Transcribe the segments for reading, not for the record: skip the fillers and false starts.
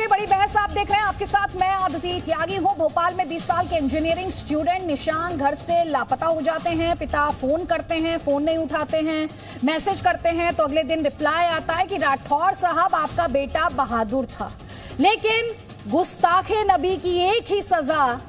नमस्ते, बड़ी बहस आप देख रहे हैं। आपके साथ मैं आदिति त्यागी हूं। भोपाल में 20 साल के इंजीनियरिंग स्टूडेंट निशांक घर से लापता हो जाते हैं। पिता फोन करते हैं, फोन नहीं उठाते हैं, मैसेज करते हैं तो अगले दिन रिप्लाई आता है कि राठौर साहब आपका बेटा बहादुर था। लेकिन गुस्ताखे नबी की एक ही सजा,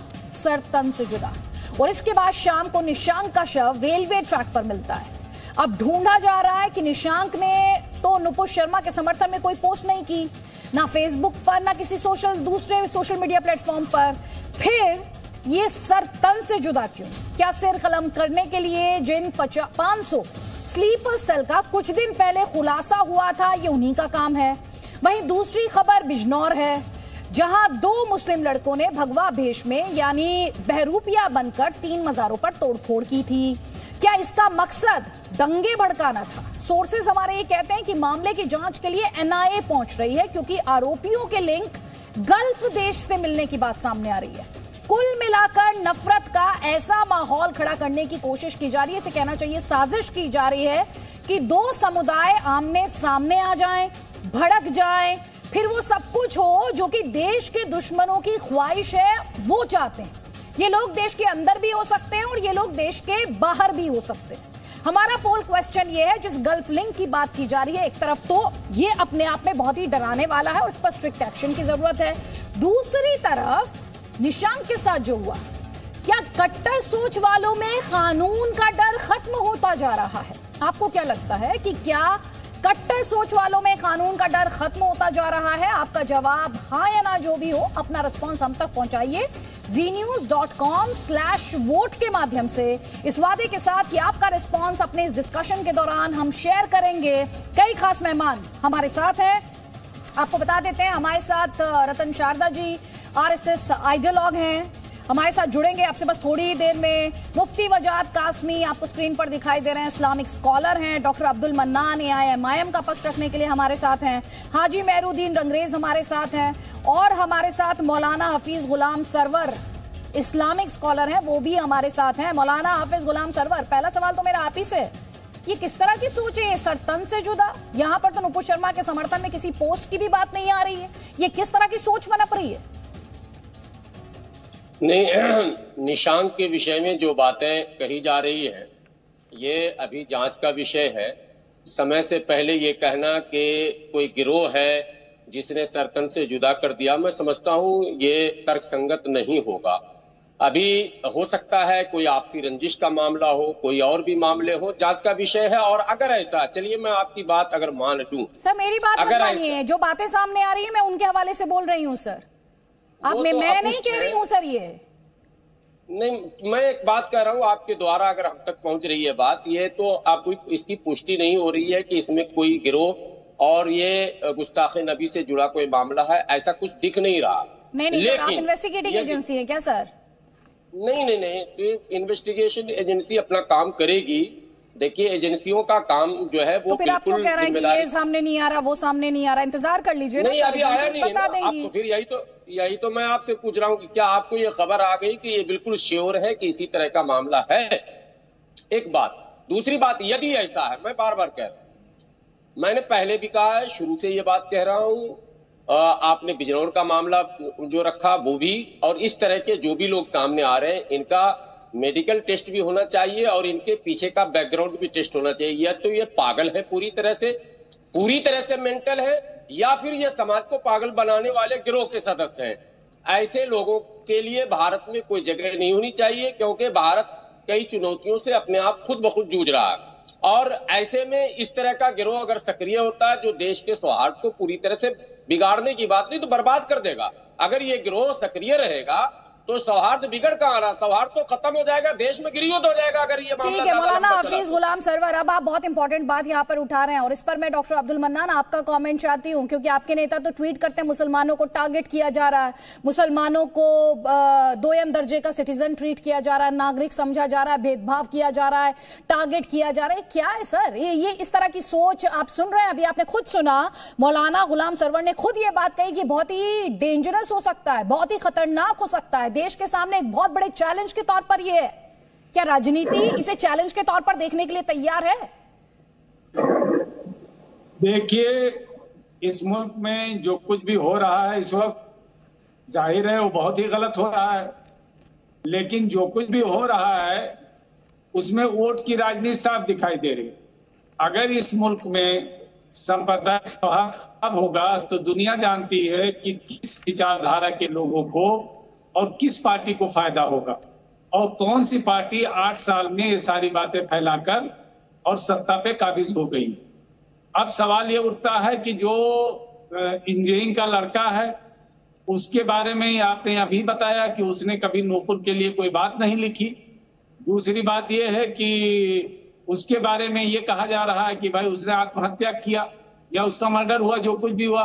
सर तन से जुदा। और इसके बाद शाम को निशांक का शव रेलवे ट्रैक पर मिलता है। अब ढूंढा जा रहा है कि निशांक ने तो नुपुर शर्मा के समर्थन में कोई पोस्ट नहीं की, ना फेसबुक पर, ना किसी दूसरे सोशल मीडिया प्लेटफॉर्म पर। फिर ये सर तन से जुदा क्यों? क्या सिर कलम करने के लिए जिन 500 स्लीपर सेल का कुछ दिन पहले खुलासा हुआ था, ये उन्हीं का काम है? वहीं दूसरी खबर बिजनौर है, जहां 2 मुस्लिम लड़कों ने भगवा भेष में यानी बहरूपिया बनकर 3 मज़ारों पर तोड़फोड़ की थी। क्या इसका मकसद दंगे भड़काना था? सोर्सेज हमारे ये कहते हैं कि मामले की जांच के लिए एनआईए पहुंच रही है, क्योंकि आरोपियों के लिंक गल्फ देश से मिलने की बात सामने आ रही है। कुल मिलाकर नफरत का ऐसा माहौल खड़ा करने की कोशिश की जा रही है, इसे कहना चाहिए साजिश की जा रही है कि 2 समुदाय आमने सामने आ जाएं, भड़क जाएं, फिर वो सब कुछ हो जो कि देश के दुश्मनों की ख्वाहिश है, वो चाहते हैं। ये लोग देश के अंदर भी हो सकते हैं और ये लोग देश के बाहर भी हो सकते हैं। हमारा पोल क्वेश्चन ये है, जिस गल्फ लिंक की बात की जा रही है, एक तरफ तो ये अपने आप में बहुत ही डराने वाला है और इस पर स्ट्रिक्ट एक्शन की जरूरत है। दूसरी तरफ निशांक के साथ जो हुआ, क्या कट्टर सोच वालों में कानून का डर खत्म होता जा रहा है? आपको क्या लगता है कि क्या कट्टर सोच वालों में कानून का डर खत्म होता जा रहा है? आपका जवाब हाँ या ना जो भी हो, अपना रिस्पॉन्स हम तक पहुंचाइए znews.com/वोट के माध्यम से, इस वादे के साथ कि आपका रिस्पॉन्स अपने इस डिस्कशन के दौरान हम शेयर करेंगे। कई खास मेहमान हमारे साथ हैं। आपको बता देते हैं, हमारे साथ रतन शारदा जी आरएसएस आइडियोलॉग हैं, हमारे साथ जुड़ेंगे आपसे बस थोड़ी देर में। मुफ्ती वजाद कासमी आपको स्क्रीन पर दिखाई दे रहे हैं, इस्लामिक स्कॉलर हैं। डॉक्टर अब्दुल मन्नान AIMIM का पक्ष रखने के लिए हमारे साथ हैं। हाजी मेहरुद्दीन रंगरेज हमारे साथ हैं और हमारे साथ मौलाना हफीज गुलाम सरवर, इस्लामिक स्कॉलर हैं, वो भी हमारे साथ हैं। मौलाना हफीज गुलाम सरवर, पहला सवाल तो मेरा आप ही से, ये किस तरह की सोच है, सर तन से जुदा? यहाँ पर तो नुपुर शर्मा के समर्थन में किसी पोस्ट की भी बात नहीं आ रही है, ये किस तरह की सोच पनप रही है? नहीं, निशांक के विषय में जो बातें कही जा रही है, ये अभी जांच का विषय है। समय से पहले ये कहना कि कोई गिरोह है जिसने सरतन से जुदा कर दिया, मैं समझता हूं ये तर्कसंगत नहीं होगा। अभी हो सकता है कोई आपसी रंजिश का मामला हो, कोई और भी मामले हो, जांच का विषय है। और अगर ऐसा, चलिए मैं आपकी बात अगर मान लूं, सर मेरी बात मत मानिए, जो बातें सामने आ रही है मैं उनके हवाले से बोल रही हूँ सर, आप मैं नहीं कह रही हूँ सर। ये नहीं, मैं एक बात कह रहा हूँ, आपके द्वारा अगर हम तक पहुंच रही है बात, ये तो आपको इसकी पुष्टि नहीं हो रही है कि इसमें कोई गिरोह और ये गुस्ताखे नबी से जुड़ा कोई मामला है, ऐसा कुछ दिख नहीं रहा। नहीं सर, आप इन्वेस्टिगेटिंग एजेंसी है क्या सर? नहीं, तो इन्वेस्टिगेशन एजेंसी अपना काम करेगी। देखिए, एजेंसियों का काम जो है वो, तो फिर आप क्यों कह रहे हैं कि ये सामने नहीं आ रहा, वो सामने नहीं आ रहा? इंतजार कर लीजिए। नहीं, अभी आया नहीं है ना, आपको फिर यही तो मैं आपसे पूछ रहा हूँ कि क्या आपको ये खबर आ गई कि ये बिल्कुल श्योर है कि इसी तरह का मामला है? एक बात। दूसरी बात, यदि ऐसा है, मैं बार बार कह रहा हूं, मैंने पहले भी कहा है, शुरू से ये बात कह रहा हूं, आपने बिजनौर का मामला जो रखा वो भी, और इस तरह के जो भी लोग सामने आ रहे हैं, इनका मेडिकल टेस्ट भी होना चाहिए और इनके पीछे का बैकग्राउंड भी टेस्ट होना चाहिए। या तो ये पागल है, पूरी तरह से मेंटल है, या फिर ये समाज को पागल बनाने वाले गिरोह के सदस्य हैं। ऐसे लोगों के लिए भारत में कोई जगह नहीं होनी चाहिए, क्योंकि भारत कई चुनौतियों से अपने आप खुद ब खुद जूझ रहा है। और ऐसे में इस तरह का गिरोह अगर सक्रिय होता है, जो देश के सौहार्द को पूरी तरह से बिगाड़ने की बात नहीं तो बर्बाद कर देगा। अगर ये गिरोह सक्रिय रहेगा तो सौहार्द बिगड़ कहाँ रहा? सौहार्द तो खत्म हो जाएगा, देश में गिरियत हो जाएगा अगर ये मामला। ठीक है मौलाना हफीज गुलाम सरवर, अब आप बहुत इंपॉर्टेंट बात यहाँ पर उठा रहे हैं और इस पर मैं डॉक्टर अब्दुल मन्नान आपका कमेंट चाहती हूँ, क्योंकि आपके नेता तो ट्वीट करते हैं मुसलमानों को टारगेट किया जा रहा है, मुसलमानों को 2M दर्जे का सिटीजन ट्रीट किया जा रहा है, नागरिक समझा जा रहा है, भेदभाव किया जा रहा है, टारगेट किया जा रहा है। क्या है सर ये इस तरह की सोच आप सुन रहे हैं? अभी आपने खुद सुना, मौलाना गुलाम सरवर ने खुद ये बात कही कि बहुत ही डेंजरस हो सकता है, बहुत ही खतरनाक हो सकता है, देश के सामने एक बहुत बड़े चैलेंज के तौर पर ये है। क्या राजनीति इसे चैलेंज के तौर पर देखने के लिए तैयार है? देखिए, इस मुल्क में जो कुछ भी हो रहा है इस वक्त, जाहिर है वो बहुत ही गलत हो रहा है, लेकिन जो कुछ भी हो रहा है उसमें वोट की राजनीति साफ दिखाई दे रही है। अगर इस मुल्क में सांप्रदायिक सौहार्द खराब होगा तो दुनिया जानती है कि किस विचारधारा के लोगों को और किस पार्टी को फायदा होगा, और कौन सी पार्टी 8 साल में ये सारी बातें फैलाकर और सत्ता पे काबिज हो गई। अब सवाल ये उठता है कि जो इंजीनियरिंग का लड़का है उसके बारे में आपने अभी बताया कि उसने कभी नूपुर के लिए कोई बात नहीं लिखी। दूसरी बात यह है कि उसके बारे में ये कहा जा रहा है कि भाई उसने आत्महत्या किया या उसका मर्डर हुआ, जो कुछ भी हुआ।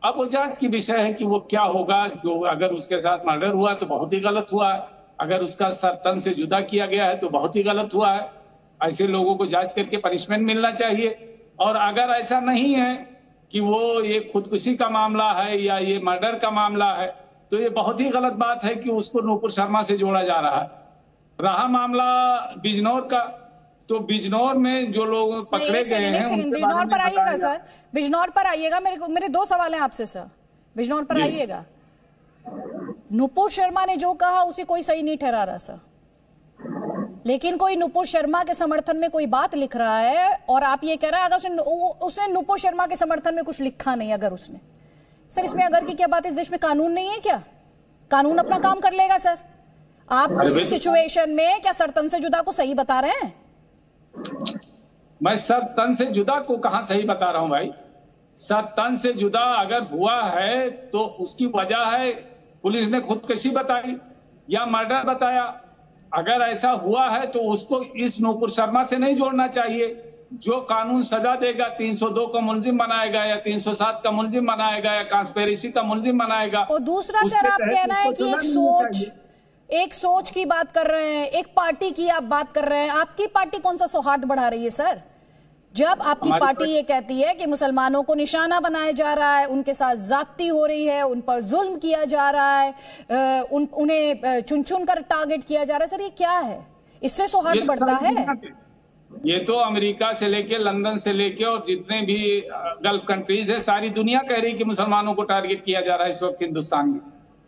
अब वो जांच की विषय है कि वो क्या होगा। जो अगर उसके साथ मर्डर हुआ तो बहुत ही गलत हुआ है, अगर उसका सर तन से जुदा किया गया है तो बहुत ही गलत हुआ है। ऐसे लोगों को जांच करके पनिशमेंट मिलना चाहिए। और अगर ऐसा नहीं है कि वो ये खुदकुशी का मामला है या ये मर्डर का मामला है, तो ये बहुत ही गलत बात है कि उसको नूपुर शर्मा से जोड़ा जा रहा है। रहा मामला बिजनौर का, तो बिजनौर में जो लोग पकड़े गए हैं, बिजनौर पर आइएगा सर, बिजनौर पर आइएगा। मेरे 2 सवाल हैं आपसे सर, बिजनौर पर आइएगा। नूपुर शर्मा ने जो कहा उसे कोई सही नहीं ठहरा रहा सर, लेकिन कोई नूपुर शर्मा के समर्थन में कोई बात लिख रहा है और आप ये कह रहे हैं अगर उसने नूपुर शर्मा के समर्थन में कुछ लिखा नहीं, अगर उसने, सर इसमें अगर की क्या बात है? इस देश में कानून नहीं है क्या? कानून अपना काम कर लेगा सर। आप उस सिचुएशन में क्या सर तन से जुदा को सही बता रहे हैं? मैं सर तन से जुदा को कहां सही बता रहा हूं भाई। सर तन से जुदा अगर हुआ है तो उसकी वजह है पुलिस ने खुदकुशी बताई या मर्डर बताया। अगर ऐसा हुआ है तो उसको इस नूपुर शर्मा से नहीं जोड़ना चाहिए। जो कानून सजा देगा, 302 का मुलजिम बनाएगा या 307 का मुलजिम बनाएगा या कांस्पिरेसी का मुलजिम बनाएगा। और दूसरा सर आप कहना है कि एक सोच की बात कर रहे हैं, एक पार्टी की आप बात कर रहे हैं। आपकी पार्टी कौन सा सौहार्द बढ़ा रही है सर? जब आपकी पार्टी ये कहती है कि मुसलमानों को निशाना बनाया जा रहा है, उनके साथ जाती हो रही है, उन पर जुल्म किया जा रहा है, उन्हें चुन चुन कर टारगेट किया जा रहा है, सर ये क्या है? इससे सौहार्द बढ़ता है? ये तो अमेरिका से लेके, लंदन से लेके और जितने भी गल्फ कंट्रीज है, सारी दुनिया कह रही है कि मुसलमानों को टारगेट किया जा रहा है इस वक्त हिंदुस्तान में।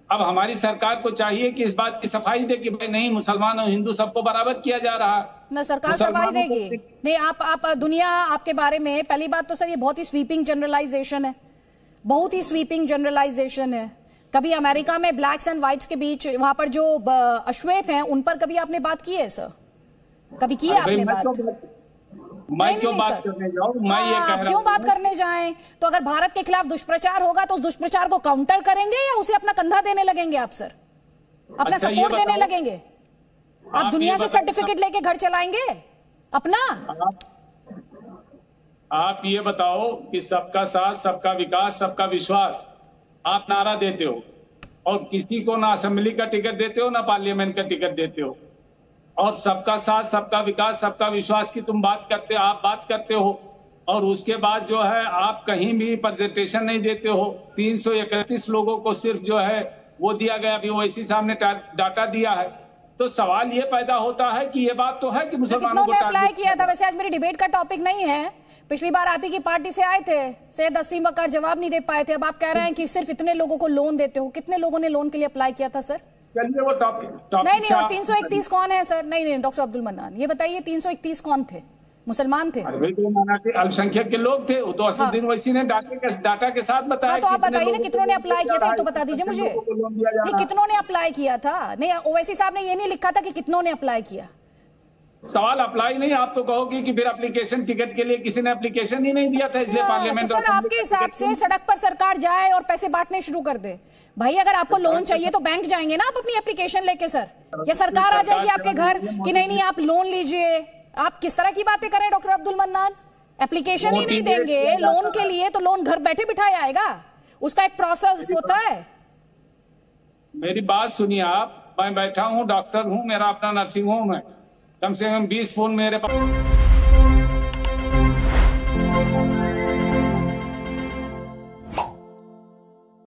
अब हमारी सरकार को चाहिए कि इस बात की सफाई दे कि भाई नहीं, मुसलमान और हिंदू सबको बराबर किया जा रहा है। ना सरकार सफाई देगी नहीं। आप दुनिया आपके बारे में, पहली बात तो सर ये बहुत ही स्वीपिंग जनरलाइजेशन है, बहुत ही स्वीपिंग जनरलाइजेशन है। कभी अमेरिका में ब्लैक्स एंड व्हाइट्स के बीच वहां पर जो अश्वेत हैं उन पर कभी आपने बात की है सर? कभी की है आपने बात? मैं क्यों बात करने जाऊं? मैं ये कह रहा हूं, क्यों बात करने जाएं? तो अगर भारत के खिलाफ दुष्प्रचार होगा तो उस दुष्प्रचार को काउंटर करेंगे या उसे अपना कंधा देने लगेंगे आप सर? अपना सपोर्ट देने लगेंगे? आप दुनिया से सर्टिफिकेट लेके घर चलाएंगे अपना? आप ये बताओ कि सबका साथ, सबका विकास, सबका विश्वास आप नारा देते हो और किसी को ना असेंबली का टिकट देते हो ना पार्लियामेंट का टिकट देते हो, और सबका साथ, सबका विकास, सबका विश्वास की तुम बात करते हो, आप बात करते हो, और उसके बाद जो है आप कहीं भी प्रेजेंटेशन नहीं देते हो। 331 लोगों को सिर्फ जो है वो दिया गया, अभी ओवैसी साहब ने डाटा दिया है। तो सवाल ये पैदा होता है कि ये बात तो है कि मुसलमानों को अप्लाई किया था। वैसे आज मेरी डिबेट का टॉपिक नहीं है, पिछली बार आप ही की पार्टी से आए थे सैयद असीम वकार, जवाब नहीं दे पाए थे। अब आप कह रहे हैं कि सिर्फ इतने लोगों को लोन देते हो। कितने लोगों ने लोन के लिए अप्लाई किया था सर? चलिए वो टॉपिक नहीं, और 331 कौन है सर? नहीं डॉक्टर अब्दुल मन्नान ये बताइए, 331 कौन थे? मुसलमान थे? अल्पसंख्यक के लोग थे। वो तो असदुद्दीन ओवैसी ने डाटा के साथ बताया। तो आप बताइए ना कितनों ने अप्लाई किया था, तो बता दीजिए मुझे। नहीं, कितनों ने अप्लाई किया था? नहीं, ओवैसी साहब ने ये नहीं लिखा था कि कितनों ने अप्लाई किया। सवाल अप्लाई नहीं, आप तो कहोगे कि फिर एप्लीकेशन टिकट के लिए किसी ने एप्लीकेशन ही नहीं दिया था, इसलिए पार्लियामेंट। तो सर आपके हिसाब से सड़क पर सरकार जाए और पैसे बांटने शुरू कर दे। भाई अगर आपको लोन चाहिए तो बैंक जाएंगे ना आप अपनी एप्लीकेशन लेके सर, या सरकार आ जाएगी आपके घर कि नहीं आप लोन लीजिए? आप किस तरह की बातें करें डॉक्टर अब्दुल मन्नान? एप्लीकेशन ही नहीं देंगे लोन के लिए तो लोन घर बैठे बिठाए आएगा? उसका एक प्रोसेस होता है। मेरी बात सुनिए आप, मैं बैठा हूँ, डॉक्टर हूँ, मेरा अपना नर्सिंग होम है, कम से कम 20 फोन मेरे पास।